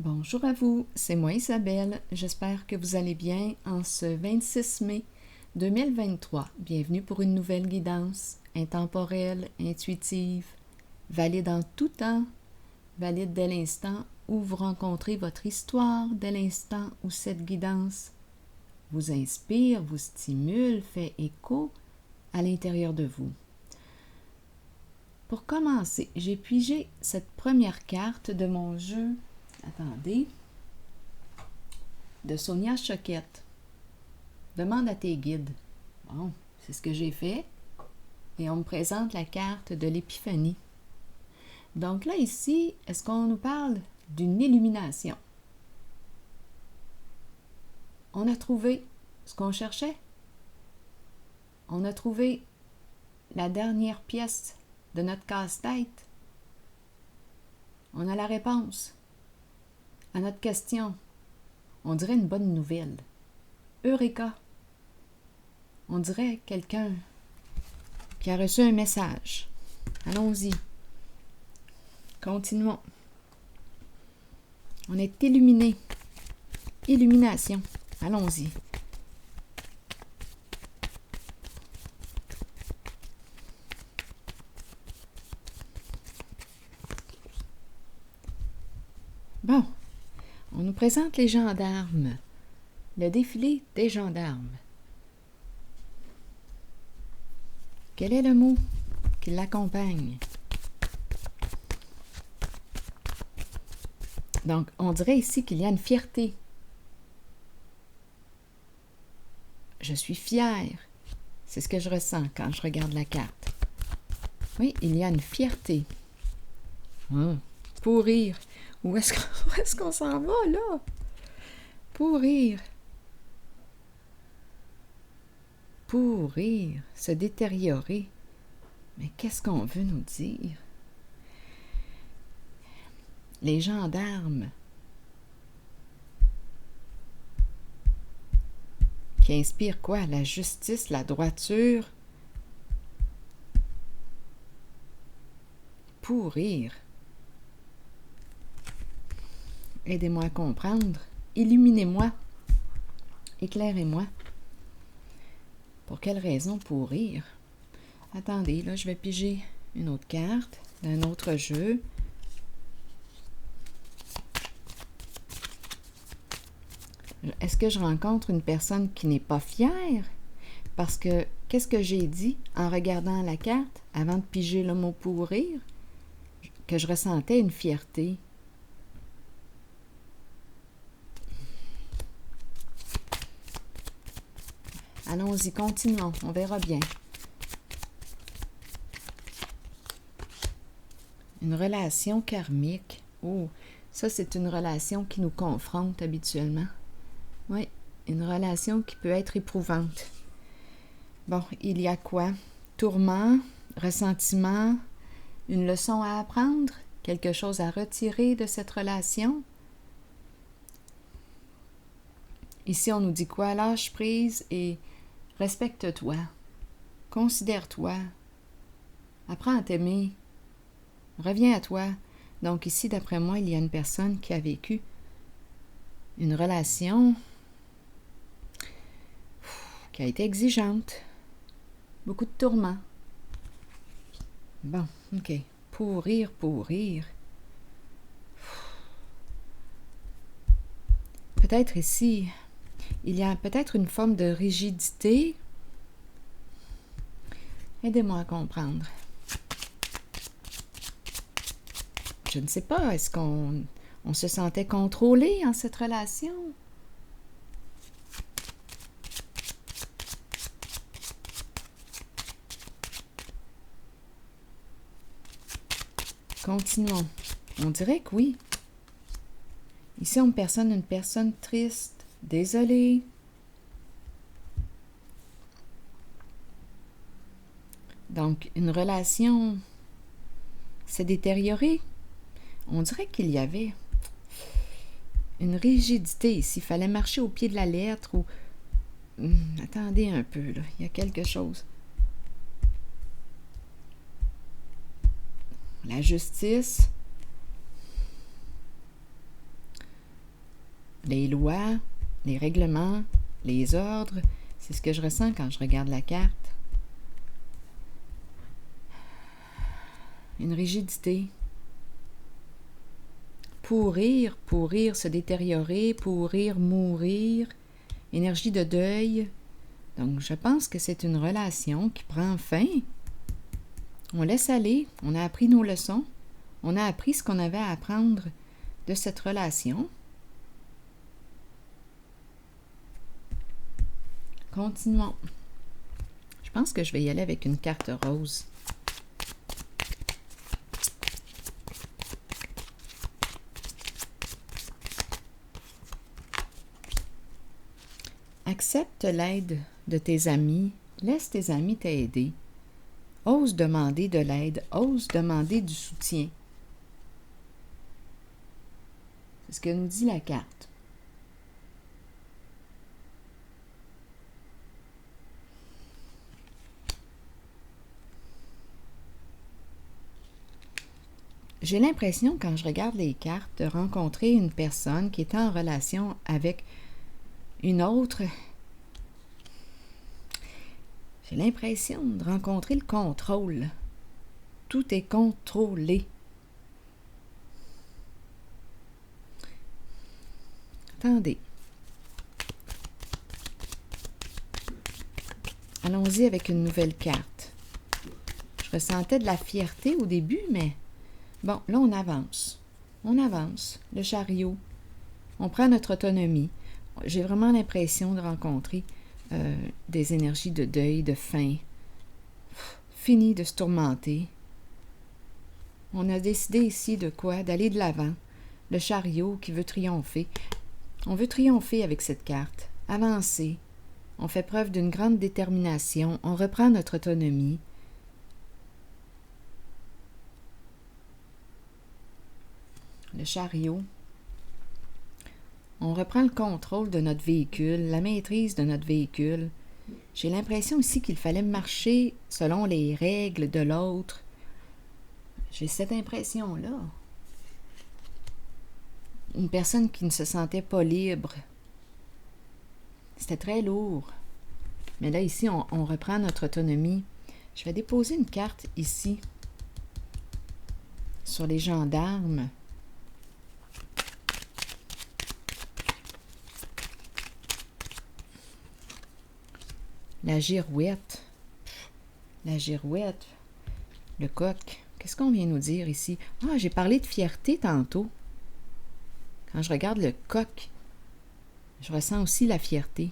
Bonjour à vous, c'est moi Isabelle. J'espère que vous allez bien en ce 26 mai 2023. Bienvenue pour une nouvelle guidance intemporelle, intuitive, valide en tout temps, valide dès l'instant où vous rencontrez votre histoire, dès l'instant où cette guidance vous inspire, vous stimule, fait écho à l'intérieur de vous. Pour commencer, j'ai pigé cette première carte de mon jeu. Attendez. De Sonia Choquette. Demande à tes guides. Bon, c'est ce que j'ai fait. Et on me présente la carte de l'épiphanie. Donc là, ici, est-ce qu'on nous parle d'une illumination? On a trouvé ce qu'on cherchait. On a trouvé la dernière pièce de notre casse-tête. On a la réponse à notre question. On dirait une bonne nouvelle. Eureka! On dirait quelqu'un qui a reçu un message. Allons-y. Continuons. On est illuminé. Illumination. Allons-y. Bon, on nous présente les gendarmes. Le défilé des gendarmes. Quel est le mot qui l'accompagne? Donc, on dirait ici qu'il y a une fierté. Je suis fière. C'est ce que je ressens quand je regarde la carte. Oui, il y a une fierté. Pourrir. Où est-ce qu'on s'en va, là? Pourrir. Pourrir, se détériorer. Mais qu'est-ce qu'on veut nous dire? Les gendarmes qui inspirent quoi? La justice, la droiture. Pourrir. Aidez-moi à comprendre. Illuminez-moi. Éclairez-moi. Pour quelle raison pourrir? Attendez, là, je vais piger une autre carte d'un autre jeu. Est-ce que je rencontre une personne qui n'est pas fière? Parce que, qu'est-ce que j'ai dit en regardant la carte avant de piger le mot pourrir? Que je ressentais une fierté. Allons-y, continuons, on verra bien. Une relation karmique. Oh, ça c'est une relation qui nous confronte habituellement. Oui, une relation qui peut être éprouvante. Bon, il y a quoi? Tourment, ressentiment, une leçon à apprendre, quelque chose à retirer de cette relation. Ici, on nous dit quoi? Lâche prise et respecte-toi. Considère-toi. Apprends à t'aimer. Reviens à toi. Donc ici, d'après moi, il y a une personne qui a vécu une relation qui a été exigeante. Beaucoup de tourments. Bon, OK. Pourrir. Peut-être ici, il y a peut-être une forme de rigidité. Aidez-moi à comprendre. Je ne sais pas, est-ce qu'on se sentait contrôlé en cette relation? Continuons. On dirait que oui. Ici, on me personne une personne triste, désolée. Donc, une relation s'est détériorée. On dirait qu'il y avait une rigidité ici. Il fallait marcher au pied de la lettre ou... attendez un peu, là. Il y a quelque chose. La justice. les lois, les règlements, les ordres. C'est ce que je ressens quand je regarde la carte. Une rigidité. Pourrir, se détériorer, pourrir, mourir. Énergie de deuil. Donc, je pense que c'est une relation qui prend fin. On laisse aller, on a appris nos leçons, on a appris ce qu'on avait à apprendre de cette relation. Continuons. Je pense que je vais y aller avec une carte rose. Accepte l'aide de tes amis, laisse tes amis t'aider. Ose demander de l'aide, ose demander du soutien. C'est ce que nous dit la carte. J'ai l'impression, quand je regarde les cartes, de rencontrer une personne qui est en relation avec une autre. J'ai l'impression de rencontrer le contrôle. Tout est contrôlé. Attendez. Allons-y avec une nouvelle carte. Je ressentais de la fierté au début, mais bon, là on avance. On avance. Le chariot. On prend notre autonomie. J'ai vraiment l'impression de rencontrer des énergies de deuil, de faim. Fini de se tourmenter. On a décidé ici de quoi? D'aller de l'avant. Le chariot qui veut triompher. On veut triompher avec cette carte. Avancer. On fait preuve d'une grande détermination. On reprend notre autonomie. Le chariot. On reprend le contrôle de notre véhicule, la maîtrise de notre véhicule. J'ai l'impression ici qu'il fallait marcher selon les règles de l'autre. J'ai cette impression-là. Une personne qui ne se sentait pas libre. C'était très lourd. Mais là, ici, on reprend notre autonomie. Je vais déposer une carte ici, sur les gendarmes. La girouette. La girouette. Le coq. Qu'est-ce qu'on vient nous dire ici? Ah, j'ai parlé de fierté tantôt. Quand je regarde le coq, je ressens aussi la fierté.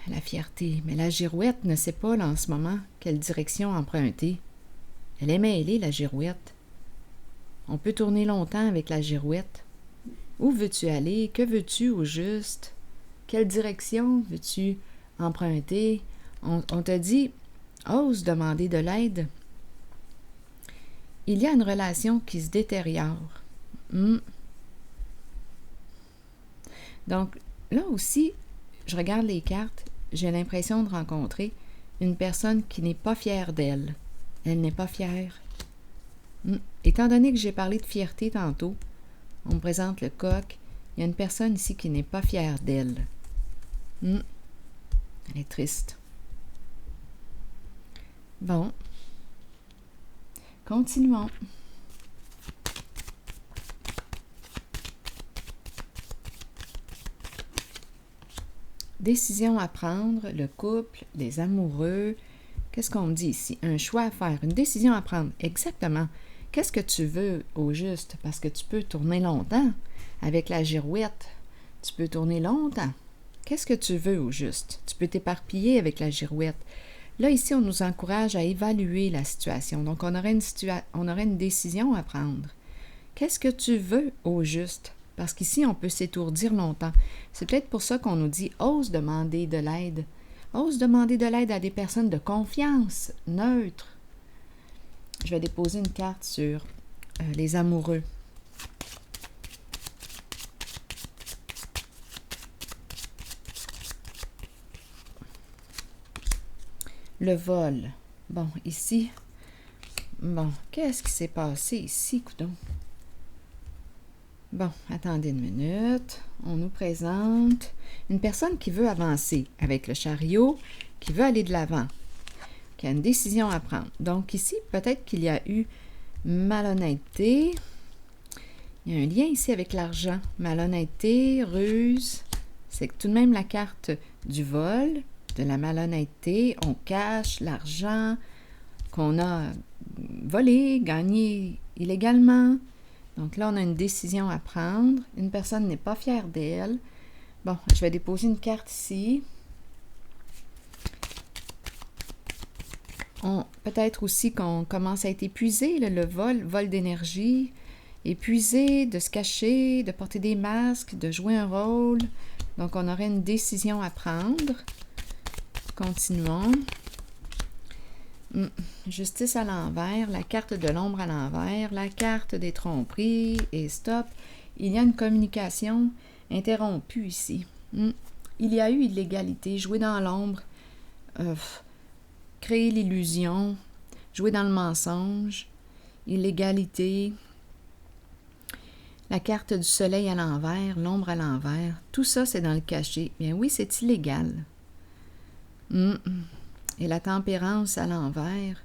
La fierté. Mais la girouette ne sait pas, là, en ce moment, quelle direction emprunter. Elle est mêlée, la girouette. On peut tourner longtemps avec la girouette. Où veux-tu aller? Que veux-tu au juste? Quelle direction veux-tu emprunter? On te dit, ose demander de l'aide. Il y a une relation qui se détériore. Donc, là aussi, je regarde les cartes, j'ai l'impression de rencontrer une personne qui n'est pas fière d'elle. Elle n'est pas fière. Étant donné que j'ai parlé de fierté tantôt, on me présente le coq, il y a une personne ici qui n'est pas fière d'elle. Elle est triste. Bon. Continuons. Décision à prendre, le couple, les amoureux. Qu'est-ce qu'on me dit ici? Un choix à faire, une décision à prendre. Exactement. Qu'est-ce que tu veux au juste? Parce que tu peux tourner longtemps. Avec la girouette, tu peux tourner longtemps. Qu'est-ce que tu veux au juste? Tu peux t'éparpiller avec la girouette. Là, ici, on nous encourage à évaluer la situation. Donc, on aurait une décision à prendre. Qu'est-ce que tu veux au juste? Parce qu'ici, on peut s'étourdir longtemps. C'est peut-être pour ça qu'on nous dit « ose demander de l'aide ». Ose demander de l'aide à des personnes de confiance, neutres. Je vais déposer une carte sur les amoureux. Le vol. Bon, ici, qu'est-ce qui s'est passé ici, coudonc? Bon, attendez une minute. On nous présente une personne qui veut avancer avec le chariot, qui veut aller de l'avant, qui a une décision à prendre. Donc ici, peut-être qu'il y a eu malhonnêteté. Il y a un lien ici avec l'argent. Malhonnêteté, ruse. C'est tout de même la carte du vol, de la malhonnêteté. On cache l'argent qu'on a volé, gagné illégalement. Donc là, on a une décision à prendre. Une personne n'est pas fière d'elle. Bon, je vais déposer une carte ici. Peut-être aussi qu'on commence à être épuisé, le vol d'énergie, épuisé de se cacher, de porter des masques, de jouer un rôle. Donc, on aurait une décision à prendre. Continuons. Justice à l'envers, la carte de l'ombre à l'envers, la carte des tromperies et stop. Il y a une communication interrompue ici. Il y a eu illégalité, jouer dans l'ombre, créer l'illusion, jouer dans le mensonge, illégalité, la carte du soleil à l'envers, l'ombre à l'envers, tout ça c'est dans le cachet. Bien oui, c'est illégal. Et la tempérance à l'envers,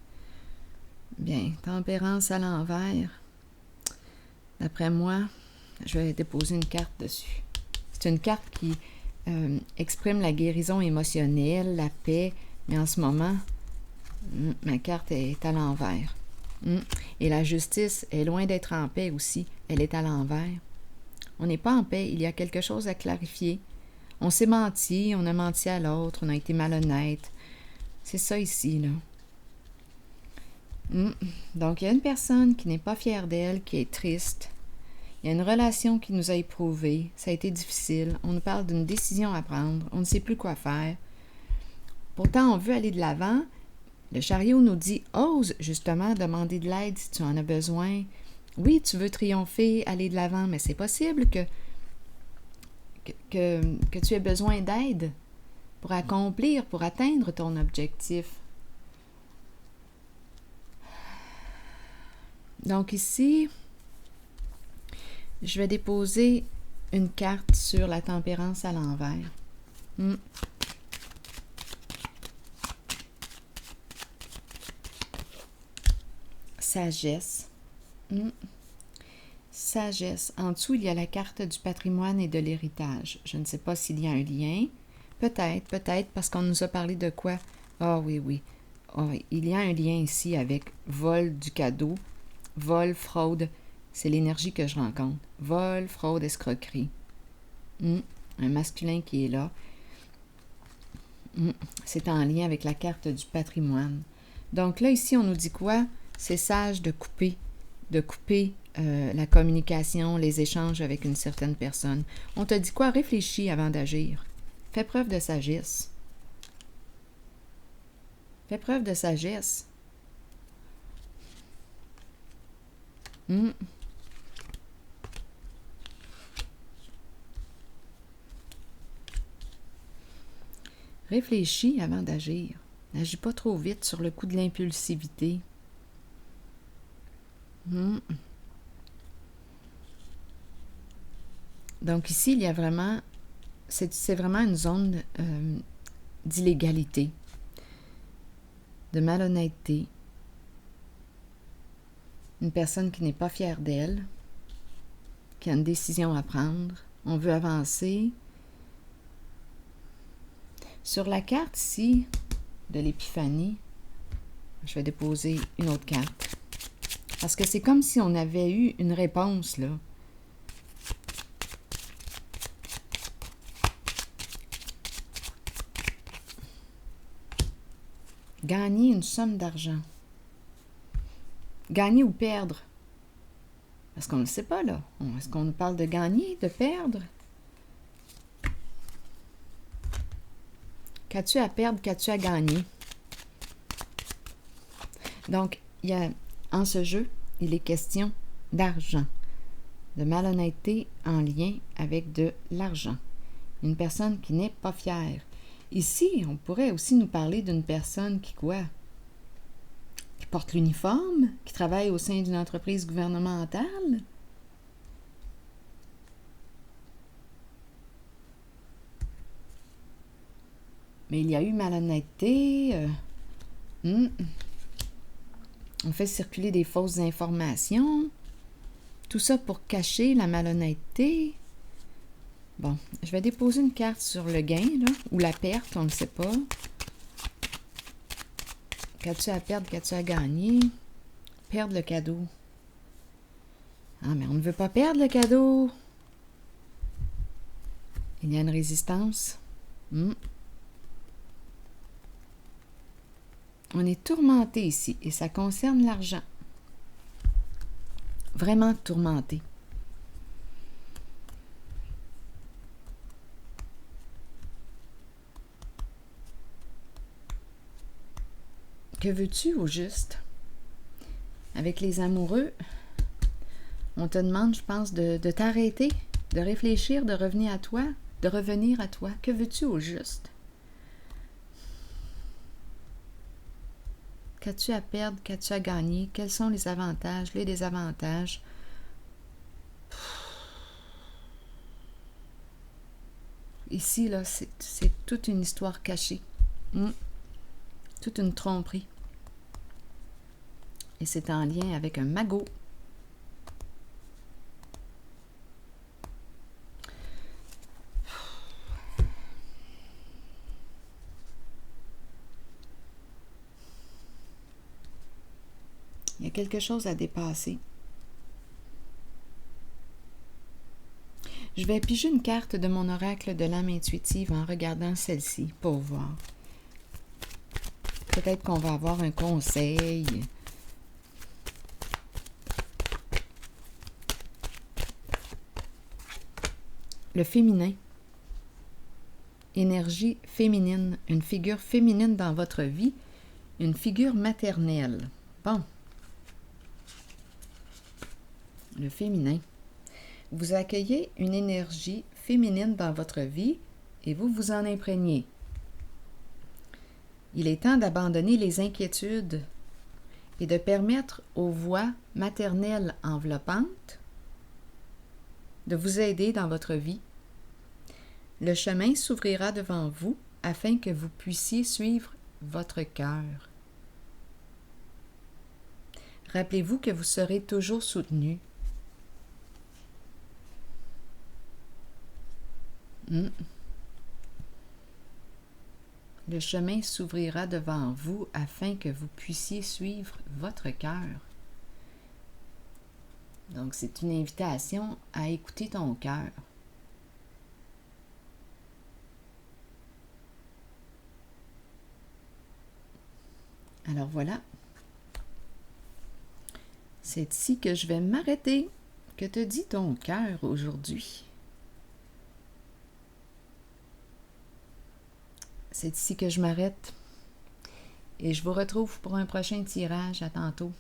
bien, tempérance à l'envers, d'après moi, je vais déposer une carte dessus. C'est une carte qui exprime la guérison émotionnelle, la paix, mais en ce moment, ma carte est à l'envers. Et la justice est loin d'être en paix aussi, elle est à l'envers. On n'est pas en paix, il y a quelque chose à clarifier. On s'est menti, on a menti à l'autre, on a été malhonnête. C'est ça ici, là. Donc, il y a une personne qui n'est pas fière d'elle, qui est triste. Il y a une relation qui nous a éprouvés. Ça a été difficile. On nous parle d'une décision à prendre. On ne sait plus quoi faire. Pourtant, on veut aller de l'avant. Le chariot nous dit « Ose justement demander de l'aide si tu en as besoin. Oui, tu veux triompher, aller de l'avant, mais c'est possible que tu aies besoin d'aide pour accomplir, pour atteindre ton objectif. » Donc ici, je vais déposer une carte sur la tempérance à l'envers. Sagesse. Sagesse. En dessous, il y a la carte du patrimoine et de l'héritage. Je ne sais pas s'il y a un lien. Peut-être, parce qu'on nous a parlé de quoi? Ah oui. Il y a un lien ici avec vol du cadeau, vol, fraude. C'est l'énergie que je rencontre. Vol, fraude, escroquerie. Un masculin qui est là. C'est en lien avec la carte du patrimoine. Donc là, ici, on nous dit quoi? C'est sage de couper la communication, les échanges avec une certaine personne. On te dit quoi? Réfléchis avant d'agir. Fais preuve de sagesse. Fais preuve de sagesse. Réfléchis avant d'agir. N'agis pas trop vite sur le coup de l'impulsivité. Donc ici, il y a vraiment, c'est vraiment une zone d'illégalité, de malhonnêteté. Une personne qui n'est pas fière d'elle, qui a une décision à prendre. On veut avancer. Sur la carte ici, de l'épiphanie, je vais déposer une autre carte. Parce que c'est comme si on avait eu une réponse, là. Gagner une somme d'argent. Gagner ou perdre. Parce qu'on ne le sait pas, là. Est-ce qu'on nous parle de gagner, de perdre? Qu'as-tu à perdre, qu'as-tu à gagner? Donc, en ce jeu, il est question d'argent, de malhonnêteté en lien avec de l'argent. Une personne qui n'est pas fière. Ici, on pourrait aussi nous parler d'une personne qui quoi? Qui porte l'uniforme, qui travaille au sein d'une entreprise gouvernementale. Mais il y a eu malhonnêteté. On fait circuler des fausses informations. Tout ça pour cacher la malhonnêteté. Bon, je vais déposer une carte sur le gain, là, ou la perte, on ne sait pas. Qu'as-tu à perdre, qu'as-tu à gagner? Perdre le cadeau. Ah, mais on ne veut pas perdre le cadeau. Il y a une résistance. On est tourmenté ici, et ça concerne l'argent. Vraiment tourmenté. Que veux-tu au juste? Avec les amoureux, on te demande, je pense, de t'arrêter, de réfléchir, de revenir à toi, de revenir à toi. Que veux-tu au juste? Qu'as-tu à perdre, qu'as-tu à gagner? Quels sont les avantages, les désavantages? Ici, là, c'est toute une histoire cachée. Toute une tromperie. Et c'est en lien avec un magot. Il y a quelque chose à dépasser. Je vais piger une carte de mon oracle de l'âme intuitive en regardant celle-ci pour voir. Peut-être qu'on va avoir un conseil. Le féminin. Énergie féminine. Une figure féminine dans votre vie. Une figure maternelle. Bon. Le féminin. Vous accueillez une énergie féminine dans votre vie et vous vous en imprégnez. Il est temps d'abandonner les inquiétudes et de permettre aux voix maternelles enveloppantes de vous aider dans votre vie. Le chemin s'ouvrira devant vous afin que vous puissiez suivre votre cœur. Rappelez-vous que vous serez toujours soutenu. Le chemin s'ouvrira devant vous afin que vous puissiez suivre votre cœur. Donc, c'est une invitation à écouter ton cœur. Alors voilà. C'est ici que je vais m'arrêter. Que te dit ton cœur aujourd'hui? C'est ici que je m'arrête. Et je vous retrouve pour un prochain tirage. À tantôt.